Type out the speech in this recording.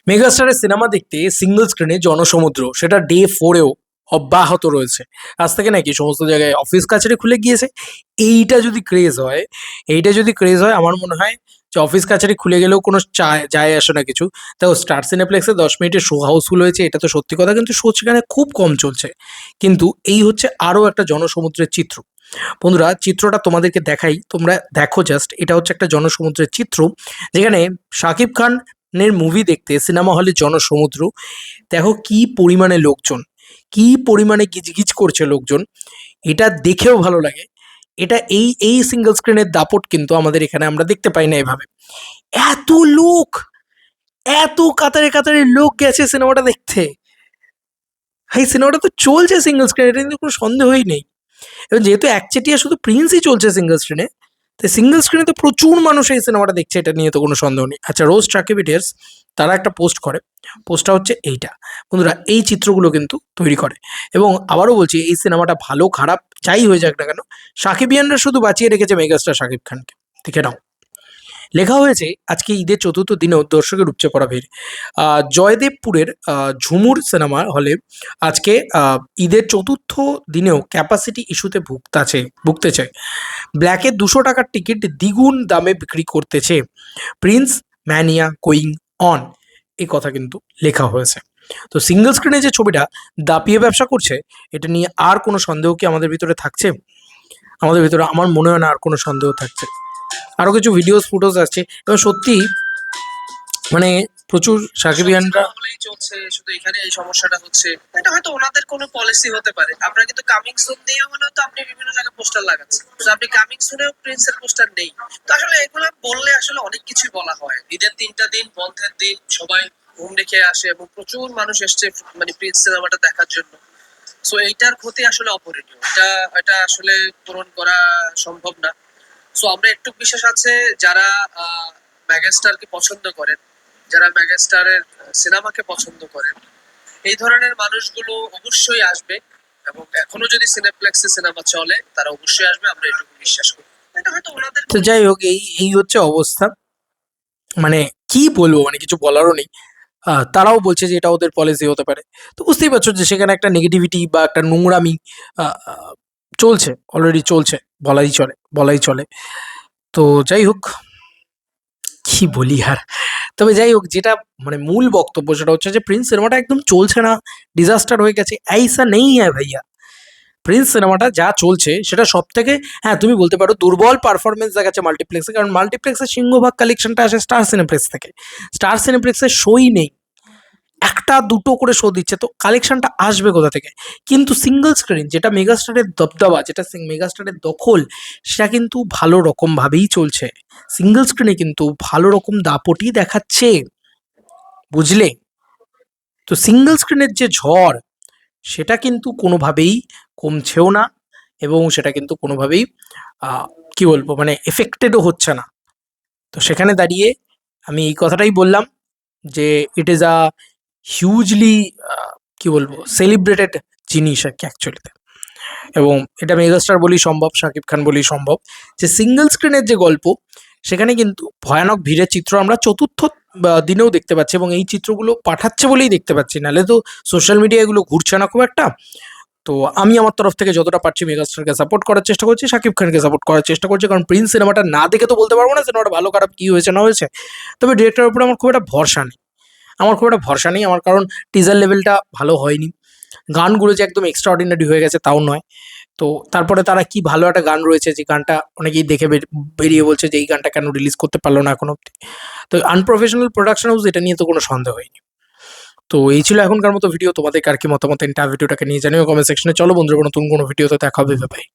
মেগাস্টারের cinema দেখতে single স্ক্রিনে জনসমুদ্র, সেটা ডে 4-এও অব্যাহত রয়েছে। আজ থেকে নাকি সমস্ত জায়গায় অফিস কাছারি খুলে গিয়েছে। এইটা যদি ক্রেজ হয়, আমার মনে হয় যে অফিস কাছারি খুলে গেলেও কোনো যায় আসে না কিছু। তাও স্টার সিনেপ্লেক্সে 10 মিনিটের শো হাউসফুল হয়েছে, এটা তো সত্যি কথা, কিন্তু শো সেখানে খুব কম চলছে। কিন্তু এই হচ্ছে আরও একটা জনসমুদ্রের চিত্র। বন্ধুরা, চিত্রটা তোমাদেরকে দেখাই, তোমরা দেখো জাস্ট। এটা হচ্ছে একটা জনসমুদ্রের চিত্র, যেখানে শাকিব খানের মুভি দেখতে সিনেমা হলে জনসমুদ্র। দেখো কি পরিমাণে লোকজন, কি পরিমাণে গিজগিজ করছে লোকজন। এটা দেখেও ভালো লাগে। এটা এই এই সিঙ্গেল স্ক্রিনের দাপট কিন্তু আমাদের এখানে আমরা দেখতে পাই না এভাবে। এত লোক, এত কাতারে কাতারে লোক গেছে সিনেমাটা দেখতে। এই সিনেমাটা তো চলছে সিঙ্গেল স্ক্রিনে, এটা কিন্তু কোনো সন্দেহই নেই। এবং যেহেতু একচেটিয়া শুধু প্রিন্সই চলছে সিঙ্গেল স্ক্রিনে, তাই সিঙ্গেল স্ক্রিনে তো প্রচুর মানুষ এই সিনেমাটা দেখছে, এটা নিয়ে তো কোনো সন্দেহ নেই। আচ্ছা, রোজ ট্রাকিবিটিয়ার্স তারা একটা পোস্ট করে, পোস্টটা হচ্ছে এইটা। বন্ধুরা, এই চিত্রগুলো কিন্তু তৈরি করে। এবং আবারও বলছি, এই সিনেমাটা ভালো খারাপ যাই হয়ে যাক না কেন, সাকিবিয়ানরা শুধু বাঁচিয়ে রেখেছে মেগাস্টার শাকিব খানকে। দেখে নাও, লেখা হয়েছে আজকে ঈদের চতুর্থ দিনেও দর্শকের উপচে পড়া ভিড়। জয়দেবপুরের ঝুমুর সিনেমা হলে আজকে ঈদের চতুর্থ দিনেও ক্যাপাসিটি ইস্যুতে ভুগতে চায়। ব্ল্যাকে 200 টাকার টিকিট দ্বিগুণ দামে বিক্রি করতেছে। প্রিন্স ম্যানিয়া গোয়িং অন, এই কথা কিন্তু লেখা হয়েছে। তো সিঙ্গেল স্ক্রিনে যে ছবিটা দাপিয়ে ব্যবসা করছে, এটা নিয়ে আর কোনো সন্দেহ কি আমাদের ভিতরে থাকছে? আমাদের ভিতরে আমার মনে হয় না আর কোনো সন্দেহ থাকছে। আরও কিছু ভিডিওস ফুটোজ আসছে এবং সত্যি মানে প্রচুর সাকিবিয়ানরা বলেই চলছে, শুধু এখানে এই সমস্যাটা হচ্ছে। এটা হয়তো ওনাদের কোনো পলিসি হতে পারে। আপনারা কিন্তু কামিং সুন দিয়ে হলেও তো আপনি বিভিন্ন জায়গায় পোস্টার লাগাচ্ছেন, তো আপনি কামিং সুনেও প্রিন্সের পোস্টার নেই। তো আসলে এগুলো বললে আসলে অনেক কিছুই বলা হয়। ঈদের 3টা দিন বন্ধের দিন, সবাই ঘুম রেখে আসে এবং প্রচুর মানুষ এসছে মানে প্রিন্স সিনেমাটা দেখার জন্য। সো এইটার ক্ষতি আসলে অপরিণীয়, এটা আসলে পূরণ করা সম্ভব না। সো আমরা একটু বিশ্বাস আছে যারা মেগাস্টারকে পছন্দ করেন, যারা মেগাস্টারের সিনেমাকে পছন্দ করেন, এই ধরনের মানুষগুলো অবশ্যই আসবে। এবং এখনো যদি সিনেপ্লেক্সে সিনেমা চলে, তারা অবশ্যই আসবে, আমরা এটুকু বিশ্বাস করি। এটা হয়তো ওনাদের তো যাই হোক, এই এই হচ্ছে অবস্থা। মানে কি বলবো, মানে কিছু বলারও নেই। তারাও বলছে যে এটা ওদের পলিসি হতে পারে। তো বুঝতেই পারছো যে সেখানে একটা নেগেটিভিটি বা একটা নোংরামি আহ, আহ, চলছে, অলরেডি চলছে, বলাই চলে। তো যাই হোক, কি বলি আর। তবে যাই হোক, যেটা মানে মূল বক্তব্য সেটা হচ্ছে যে প্রিন্স সিনেমাটা একদম চলছে না, ডিজাস্টার হয়ে গেছে, ऐसा नहीं है ভাইয়া। প্রিন্স সিনেমাটা যা চলছে সেটা সব থেকে, হ্যাঁ তুমি বলতে পারো দুর্বল পারফরমেন্স দেখাচ্ছে মাল্টিপ্লেক্সে, কারণ মাল্টিপ্লেক্সের সিংহভাগ কালেকশনটা আসে স্টার সিনেপ্লেক্স থেকে। স্টার সিনেপ্লেক্সের শোই নেই, একটা দুটো করে শো দিচ্ছে, তো কালেকশনটা আসবে কোথা থেকে? কিন্তু সিঙ্গল স্ক্রিন, যেটা মেগাস্টারের দবদবা, যেটা মেগাস্টারের দখল, সেটা কিন্তু ভালো রকম ভাবেই চলছে। সিঙ্গল স্ক্রিনে কিন্তু ভালো রকম দাপটই দেখাচ্ছে, বুঝলে? তো সিঙ্গল স্ক্রিনের যে ঝড়, সেটা কিন্তু কোনোভাবেই কমছেও না, এবং সেটা কিন্তু কোনোভাবেই কি বলবো, মানে এফেক্টেডও হচ্ছে না। তো সেখানে দাঁড়িয়ে আমি এই কথাটাই বললাম যে ইট ইজ আ হিউজলি কি বলবো সেলিব্রেটেড জিনিস আর কি অ্যাকচুয়ালিতে। এবং এটা মেগাস্টার বলেই সম্ভব, শাকিব খান বলেই সম্ভব, যে সিঙ্গেল স্ক্রিনের যে গল্প, সেখানে কিন্তু ভয়ানক ভিড়ের চিত্র আমরা চতুর্থ দিনেও দেখতে পাচ্ছি, এবং এই চিত্রগুলো পাঠাচ্ছে বলেই দেখতে পাচ্ছি, নাহলে তো সোশ্যাল মিডিয়ায় এগুলো ঘুরছে না খুব একটা। তো আমি আমার তরফ থেকে যতটা পারছি মেগাস্টারকে সাপোর্ট করার চেষ্টা করছি, শাকিব খানকে সাপোর্ট করার চেষ্টা করছি, কারণ প্রিন্স সিনেমাটা না দেখে তো বলতে পারবো না সিনেমাটা ভালো খারাপ কী হয়েছে না হয়েছে। তবে ডিরেক্টরের উপরে আমার খুব একটা ভরসা নেই, আমার কারণ টিজার লেভেলটা ভালো হয়নি। গানগুলো যে একদম এক্সট্রা অর্ডিনারি হয়ে গেছে তাও নয়। তো তারপরে তারা কি ভালো একটা গান রয়েছে, যে গানটা অনেকেই দেখে বেরিয়ে বলছে যে এই গানটা কেন রিলিজ করতে পারলো না এখন অব্দি। তো আনপ্রফেশনাল প্রোডাকশন হাউস, এটা নিয়ে তো কোনো সন্দেহ হয়নি। তো এই ছিল এখনকার মতো ভিডিও। তোমাদের কার কি মতামত ভিডিওটাকে নিয়ে জানিও কমেন্ট সেকশনে। চলো বন্ধুরা, নতুন কোনো ভিডিওতে দেখা হবে, বাই।